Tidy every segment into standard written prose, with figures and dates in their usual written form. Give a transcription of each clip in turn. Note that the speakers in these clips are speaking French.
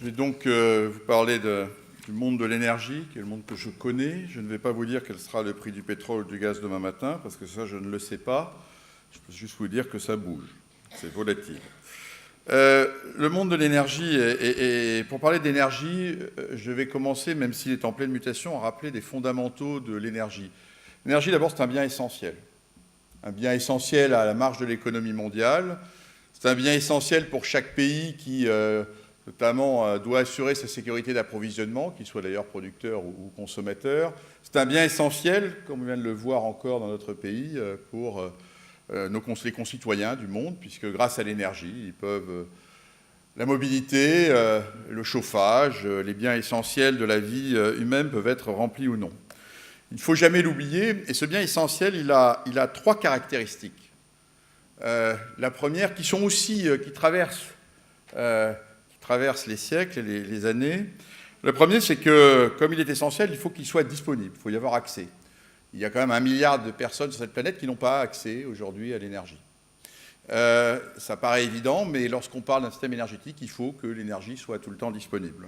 vais donc vous parler du monde de l'énergie, qui est le monde que je connais. Je ne vais pas vous dire quel sera le prix du pétrole ou du gaz demain matin, parce que ça, je ne le sais pas. Je peux juste vous dire que ça bouge. C'est volatile. Le monde de l'énergie, et pour parler d'énergie, je vais commencer, même s'il est en pleine mutation, à rappeler des fondamentaux de l'énergie. L'énergie, d'abord, c'est un bien essentiel. Un bien essentiel à la marge de l'économie mondiale. C'est un bien essentiel pour chaque pays qui, notamment, doit assurer sa sécurité d'approvisionnement, qu'il soit d'ailleurs producteur ou consommateur. C'est un bien essentiel, comme on vient de le voir encore dans notre pays, pour les concitoyens du monde, puisque grâce à l'énergie, ils peuvent la mobilité, le chauffage, les biens essentiels de la vie humaine peuvent être remplis ou non. Il ne faut jamais l'oublier, et ce bien essentiel, il a trois caractéristiques. La première, qui traverse les siècles et les années. Le premier, c'est que, comme il est essentiel, il faut qu'il soit disponible, il faut y avoir accès. Il y a quand même 1 milliard de personnes sur cette planète qui n'ont pas accès aujourd'hui à l'énergie. Ça paraît évident, mais lorsqu'on parle d'un système énergétique, il faut que l'énergie soit tout le temps disponible.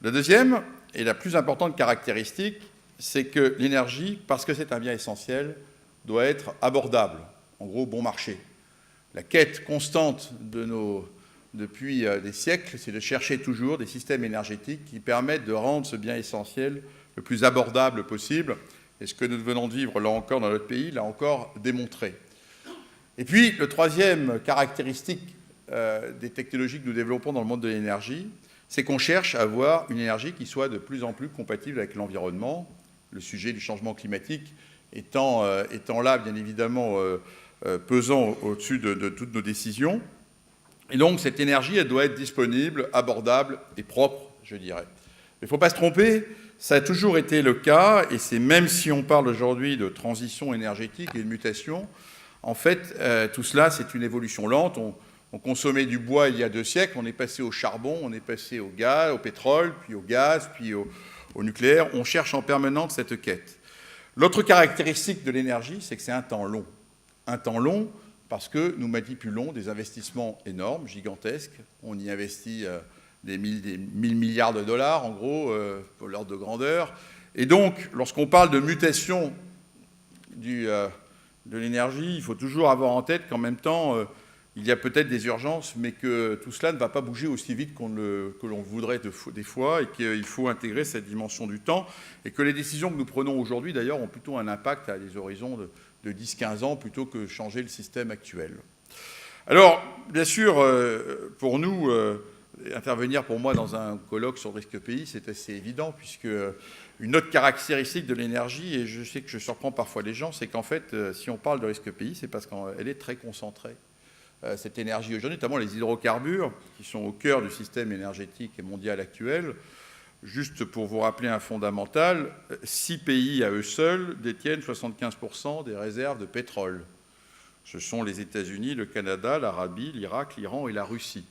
La deuxième, et la plus importante caractéristique, c'est que l'énergie, parce que c'est un bien essentiel, doit être abordable, en gros bon marché. La quête constante depuis des siècles, c'est de chercher toujours des systèmes énergétiques qui permettent de rendre ce bien essentiel le plus abordable possible. Et ce que nous venons de vivre, là encore, dans notre pays, l'a encore démontré. Et puis, le troisième caractéristique des technologies que nous développons dans le monde de l'énergie, c'est qu'on cherche à avoir une énergie qui soit de plus en plus compatible avec l'environnement, le sujet du changement climatique étant là, bien évidemment, pesant au-dessus de toutes nos décisions. Et donc, cette énergie, elle doit être disponible, abordable et propre, je dirais. Il ne faut pas se tromper, ça a toujours été le cas, et c'est même si on parle aujourd'hui de transition énergétique et de mutation, en fait, tout cela, c'est une évolution lente. On consommait du bois il y a 2 siècles, on est passé au charbon, on est passé au gaz, au pétrole, puis au gaz, puis au nucléaire. On cherche en permanence cette quête. L'autre caractéristique de l'énergie, c'est que c'est un temps long. Un temps long parce que nous manipulons des investissements énormes, gigantesques. On y investit des 1000 milliards de dollars, en gros, pour l'ordre de grandeur. Et donc, lorsqu'on parle de mutation de l'énergie, il faut toujours avoir en tête qu'en même temps, il y a peut-être des urgences, mais que tout cela ne va pas bouger aussi vite que l'on voudrait des fois, et qu'il faut intégrer cette dimension du temps, et que les décisions que nous prenons aujourd'hui, d'ailleurs, ont plutôt un impact à des horizons de 10-15 ans, plutôt que changer le système actuel. Alors, bien sûr, pour nous, intervenir pour moi dans un colloque sur le risque pays, c'est assez évident, puisque une autre caractéristique de l'énergie, et je sais que je surprends parfois les gens, c'est qu'en fait, si on parle de risque pays, c'est parce qu'elle est très concentrée. Cette énergie aujourd'hui, notamment les hydrocarbures, qui sont au cœur du système énergétique et mondial actuel. Juste pour vous rappeler un fondamental, 6 pays à eux seuls détiennent 75% des réserves de pétrole. Ce sont les États-Unis, le Canada, l'Arabie, l'Irak, l'Iran et la Russie.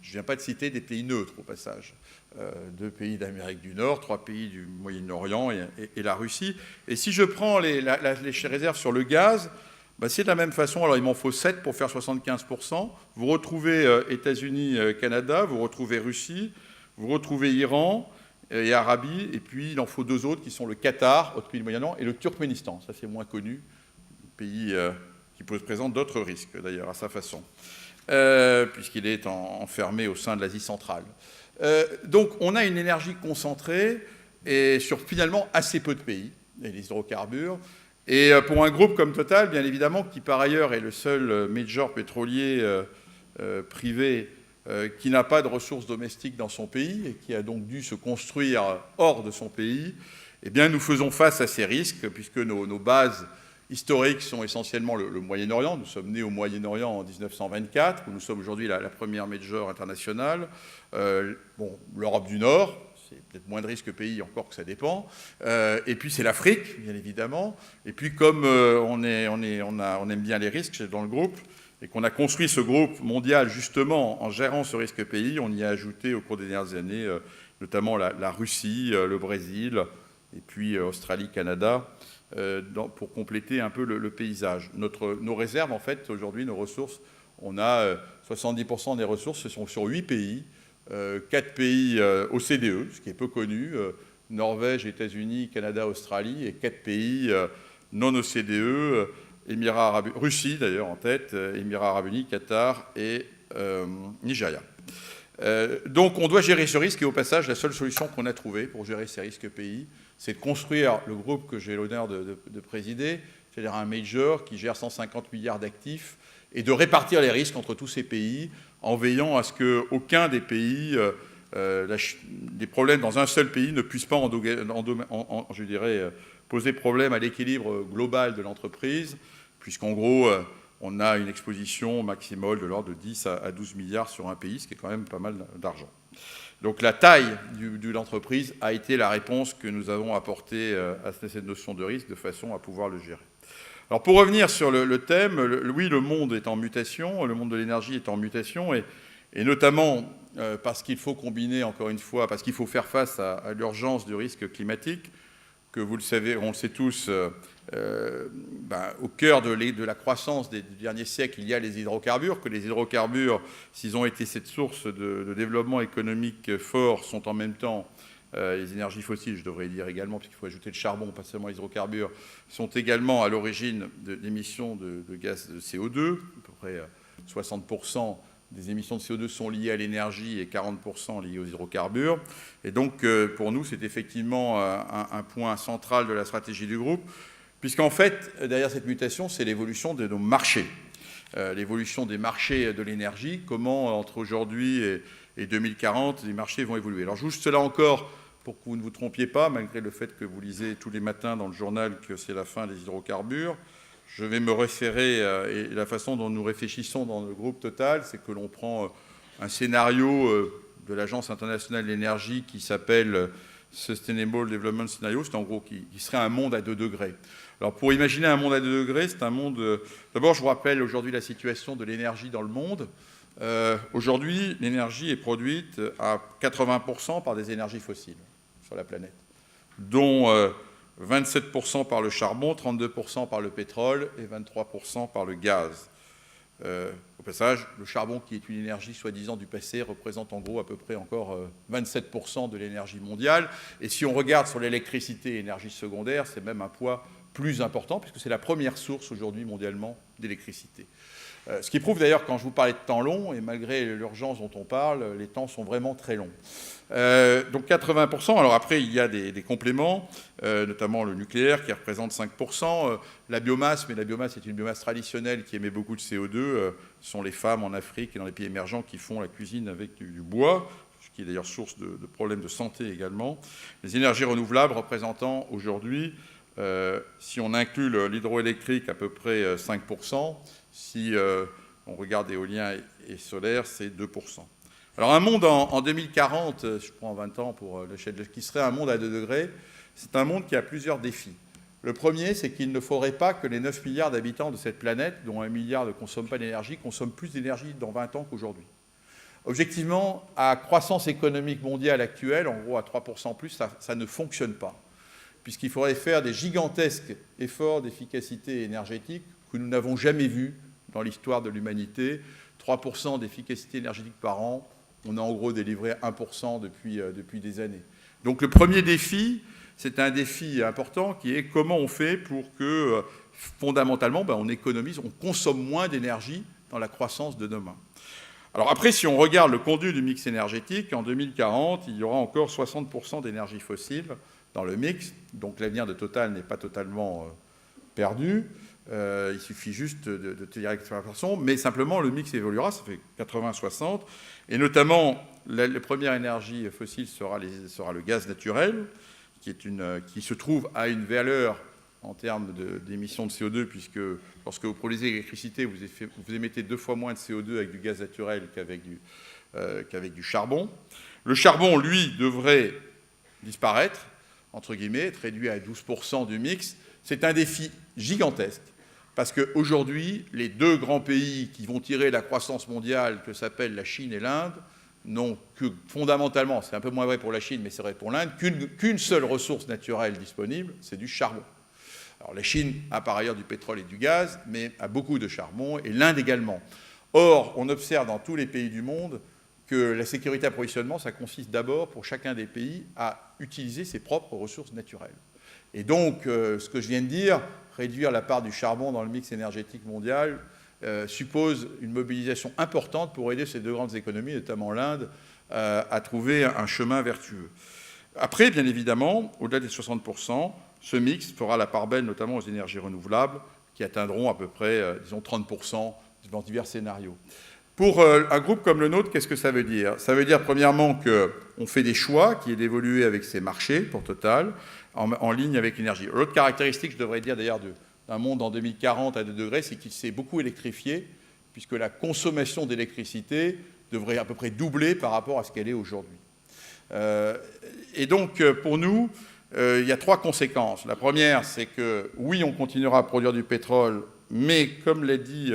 Je ne viens pas de citer des pays neutres, au passage. 2 pays d'Amérique du Nord, 3 pays du Moyen-Orient et la Russie. Et si je prends les réserves sur le gaz, c'est de la même façon. Alors, il m'en faut 7 pour faire 75%. Vous retrouvez États-Unis, Canada, vous retrouvez Russie, vous retrouvez Iran et Arabie, et puis il en faut 2 autres qui sont le Qatar, autre pays du Moyen-Orient, et le Turkménistan. Ça, c'est moins connu, pays qui présente d'autres risques, d'ailleurs, à sa façon, puisqu'il est enfermé au sein de l'Asie centrale. Donc, on a une énergie concentrée et sur finalement assez peu de pays, et les hydrocarbures. Et pour un groupe comme Total, bien évidemment, qui par ailleurs est le seul major pétrolier privé qui n'a pas de ressources domestiques dans son pays et qui a donc dû se construire hors de son pays, eh bien, nous faisons face à ces risques, puisque nos bases historiques sont essentiellement le Moyen-Orient. Nous sommes nés au Moyen-Orient en 1924, où nous sommes aujourd'hui la première major internationale. L'Europe du Nord, c'est peut-être moins de risques pays, encore que ça dépend. Et puis c'est l'Afrique, bien évidemment. Et puis comme on aime bien les risques dans le groupe, et qu'on a construit ce groupe mondial justement en gérant ce risque pays, on y a ajouté au cours des dernières années notamment la Russie, le Brésil, et puis Australie, Canada, pour compléter un peu le paysage. Nos réserves, en fait, aujourd'hui, nos ressources, on a 70% des ressources, ce sont sur 8 pays, 4 pays OCDE, ce qui est peu connu, Norvège, États-Unis, Canada, Australie, et 4 pays non OCDE, Russie d'ailleurs en tête, Émirats arabes unis, Qatar et Nigeria. Donc on doit gérer ce risque, et au passage, la seule solution qu'on a trouvée pour gérer ces risques pays, c'est de construire le groupe que j'ai l'honneur de présider, c'est-à-dire un major qui gère 150 milliards d'actifs, et de répartir les risques entre tous ces pays en veillant à ce qu'aucun des pays, des problèmes dans un seul pays ne puissent pas, je dirais, poser problème à l'équilibre global de l'entreprise, puisqu'en gros, on a une exposition maximale de l'ordre de 10 à 12 milliards sur un pays, ce qui est quand même pas mal d'argent. Donc la taille de l'entreprise a été la réponse que nous avons apportée à cette notion de risque de façon à pouvoir le gérer. Alors pour revenir sur le thème, oui, le monde est en mutation, le monde de l'énergie est en mutation, et notamment parce qu'il faut combiner, encore une fois, parce qu'il faut faire face à l'urgence du risque climatique, que vous le savez, on le sait tous, au cœur de la croissance du dernier siècle, il y a les hydrocarbures, que les hydrocarbures, s'ils ont été cette source de développement économique fort, sont en même temps, les énergies fossiles, je devrais dire également, puisqu'il faut ajouter le charbon, pas seulement les hydrocarbures, sont également à l'origine d'émissions de gaz de CO2, à peu près 60% des émissions de CO2 sont liées à l'énergie et 40% liées aux hydrocarbures. Et donc, pour nous, c'est effectivement un point central de la stratégie du groupe, puisqu'en fait, derrière cette mutation, c'est l'évolution de nos marchés. L'évolution des marchés de l'énergie, comment, entre aujourd'hui et 2040, les marchés vont évoluer. Alors, juste là encore, pour que vous ne vous trompiez pas, malgré le fait que vous lisez tous les matins dans le journal que c'est la fin des hydrocarbures, je vais me référer, et la façon dont nous réfléchissons dans le groupe Total, c'est que l'on prend un scénario de l'Agence internationale de l'énergie qui s'appelle Sustainable Development Scenario, c'est en gros qui serait un monde à 2 degrés. Alors pour imaginer un monde à 2 degrés, c'est un monde... D'abord, je vous rappelle aujourd'hui la situation de l'énergie dans le monde. Aujourd'hui, l'énergie est produite à 80% par des énergies fossiles sur la planète, dont 27% par le charbon, 32% par le pétrole et 23% par le gaz. Au passage, le charbon, qui est une énergie soi-disant du passé, représente en gros à peu près encore 27% de l'énergie mondiale. Et si on regarde sur l'électricité et l'énergie secondaire, c'est même un poids plus important, puisque c'est la première source aujourd'hui mondialement d'électricité. Ce qui prouve d'ailleurs, quand je vous parlais de temps long, et malgré l'urgence dont on parle, les temps sont vraiment très longs. Donc 80%, alors après il y a des compléments, notamment le nucléaire qui représente 5%, la biomasse, mais la biomasse est une biomasse traditionnelle qui émet beaucoup de CO2, ce sont les femmes en Afrique et dans les pays émergents qui font la cuisine avec du bois, ce qui est d'ailleurs source de problèmes de santé également. Les énergies renouvelables représentant aujourd'hui, si on inclut l'hydroélectrique, à peu près 5%, si on regarde éolien et solaire, c'est 2%. Alors un monde en 2040, je prends 20 ans pour l'échelle, qui serait un monde à 2 degrés, c'est un monde qui a plusieurs défis. Le premier, c'est qu'il ne faudrait pas que les 9 milliards d'habitants de cette planète, dont 1 milliard ne consomment pas d'énergie, consomment plus d'énergie dans 20 ans qu'aujourd'hui. Objectivement, à croissance économique mondiale actuelle, en gros à 3% plus, ça ne fonctionne pas, puisqu'il faudrait faire des gigantesques efforts d'efficacité énergétique que nous n'avons jamais vus dans l'histoire de l'humanité. 3% d'efficacité énergétique par an, on a en gros délivré 1% depuis des années. Donc le premier défi, c'est un défi important qui est comment on fait pour que, fondamentalement, on économise, on consomme moins d'énergie dans la croissance de demain. Alors après, si on regarde le contenu du mix énergétique, en 2040, il y aura encore 60% d'énergie fossile dans le mix, donc l'avenir de Total n'est pas totalement perdu. Il suffit juste de tenir avec la façon, mais simplement le mix évoluera, ça fait 80-60, et notamment la première énergie fossile sera le gaz naturel, qui se trouve à une valeur en termes d'émissions de CO2, puisque lorsque vous produisez l'électricité, vous émettez 2 fois moins de CO2 avec du gaz naturel qu'avec du charbon. Le charbon, lui, devrait disparaître, entre guillemets, être réduit à 12% du mix. C'est un défi gigantesque, parce qu'aujourd'hui, les 2 grands pays qui vont tirer la croissance mondiale, que s'appellent la Chine et l'Inde, n'ont que fondamentalement, c'est un peu moins vrai pour la Chine, mais c'est vrai pour l'Inde, qu'une seule ressource naturelle disponible, c'est du charbon. Alors la Chine a par ailleurs du pétrole et du gaz, mais a beaucoup de charbon, et l'Inde également. Or, on observe dans tous les pays du monde que la sécurité d'approvisionnement, ça consiste d'abord pour chacun des pays à utiliser ses propres ressources naturelles. Et donc, ce que je viens de dire, réduire la part du charbon dans le mix énergétique mondial, suppose une mobilisation importante pour aider ces deux grandes économies, notamment l'Inde, à trouver un chemin vertueux. Après, bien évidemment, au-delà des 60%, ce mix fera la part belle notamment aux énergies renouvelables qui atteindront à peu près, disons, 30% dans divers scénarios. Pour un groupe comme le nôtre, qu'est-ce que ça veut dire? Ça veut dire, premièrement, qu'on fait des choix qui est d'évoluer avec ces marchés, pour Total, en ligne avec l'énergie. L'autre caractéristique, je devrais dire d'ailleurs, d'un monde en 2040 à 2 degrés, c'est qu'il s'est beaucoup électrifié, puisque la consommation d'électricité devrait à peu près doubler par rapport à ce qu'elle est aujourd'hui. Et donc, pour nous, il y a 3 conséquences. La première, c'est que, oui, on continuera à produire du pétrole, mais comme l'a dit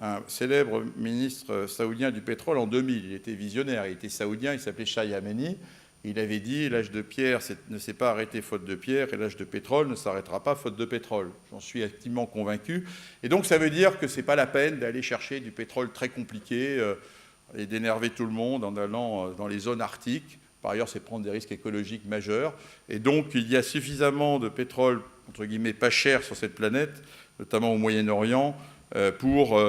un célèbre ministre saoudien du pétrole en 2000, il était visionnaire, il était saoudien, il s'appelait Shah Yamani, il avait dit « l'âge de pierre ne s'est pas arrêté faute de pierre et l'âge de pétrole ne s'arrêtera pas faute de pétrole ». J'en suis intimement convaincu. Et donc ça veut dire que ce n'est pas la peine d'aller chercher du pétrole très compliqué et d'énerver tout le monde en allant dans les zones arctiques. Par ailleurs, c'est prendre des risques écologiques majeurs. Et donc il y a suffisamment de pétrole, entre guillemets, pas cher sur cette planète, notamment au Moyen-Orient, pour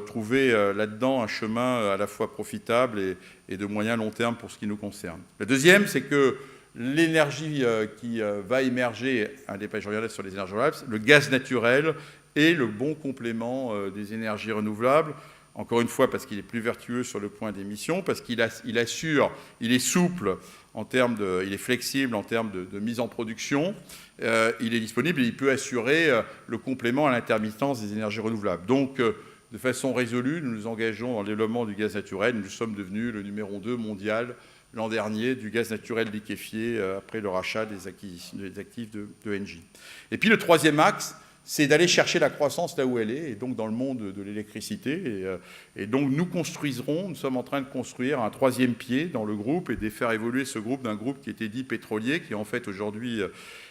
trouver là-dedans un chemin à la fois profitable et de moyen long terme pour ce qui nous concerne. Le deuxième, c'est que l'énergie qui va émerger, un des pages sur les énergies renouvelables, le gaz naturel est le bon complément des énergies renouvelables. Encore une fois, parce qu'il est plus vertueux sur le point d'émission, parce qu'il assure, il est souple en termes il est flexible en termes de mise en production, il est disponible et il peut assurer le complément à l'intermittence des énergies renouvelables. Donc, de façon résolue, nous nous engageons dans le développement du gaz naturel. Nous sommes devenus le numéro 2 mondial l'an dernier du gaz naturel liquéfié après le rachat des actifs de Engie. Et puis le troisième axe, c'est d'aller chercher la croissance là où elle est, et donc dans le monde de l'électricité. Et donc nous sommes en train de construire un troisième pied dans le groupe et de faire évoluer ce groupe d'un groupe qui était dit pétrolier, qui en fait aujourd'hui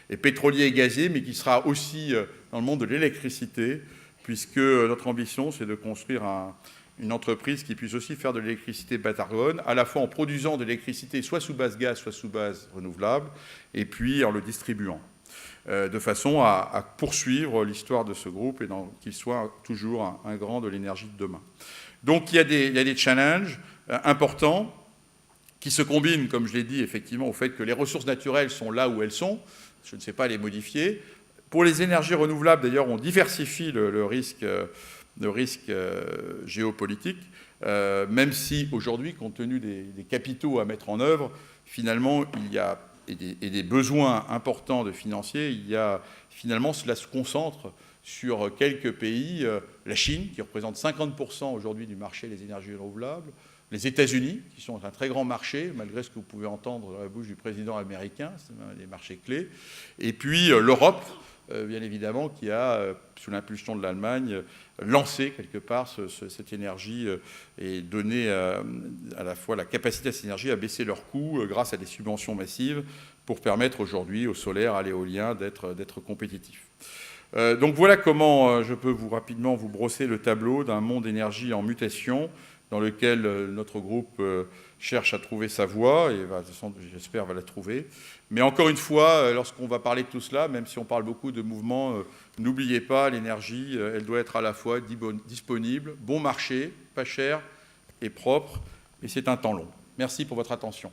est pétrolier et gazier, mais qui sera aussi dans le monde de l'électricité, puisque notre ambition, c'est de construire une entreprise qui puisse aussi faire de l'électricité bas carbone, à la fois en produisant de l'électricité soit sous base gaz, soit sous base renouvelable, et puis en le distribuant, de façon à poursuivre l'histoire de ce groupe et qu'il soit toujours un grand de l'énergie de demain. Donc il y a des challenges importants qui se combinent, comme je l'ai dit, effectivement, au fait que les ressources naturelles sont là où elles sont, je ne sais pas les modifier. Pour les énergies renouvelables, d'ailleurs, on diversifie le risque géopolitique, même si aujourd'hui, compte tenu des capitaux à mettre en œuvre, finalement, il y a des besoins importants de financiers, finalement, cela se concentre sur quelques pays, la Chine, qui représente 50% aujourd'hui du marché des énergies renouvelables, les États-Unis, qui sont un très grand marché, malgré ce que vous pouvez entendre dans la bouche du président américain, c'est un des marchés clés, et puis l'Europe, bien évidemment, qui a, sous l'impulsion de l'Allemagne, lancé quelque part cette énergie et donné à la fois la capacité à cette énergie à baisser leurs coûts grâce à des subventions massives pour permettre aujourd'hui au solaire, à l'éolien d'être compétitifs. Donc voilà comment je peux rapidement vous brosser le tableau d'un monde d'énergie en mutation dans lequel notre groupe cherche à trouver sa voie et j'espère va la trouver. Mais encore une fois, lorsqu'on va parler de tout cela, même si on parle beaucoup de mouvements, n'oubliez pas, l'énergie, elle doit être à la fois disponible, bon marché, pas cher et propre, et c'est un temps long. Merci pour votre attention.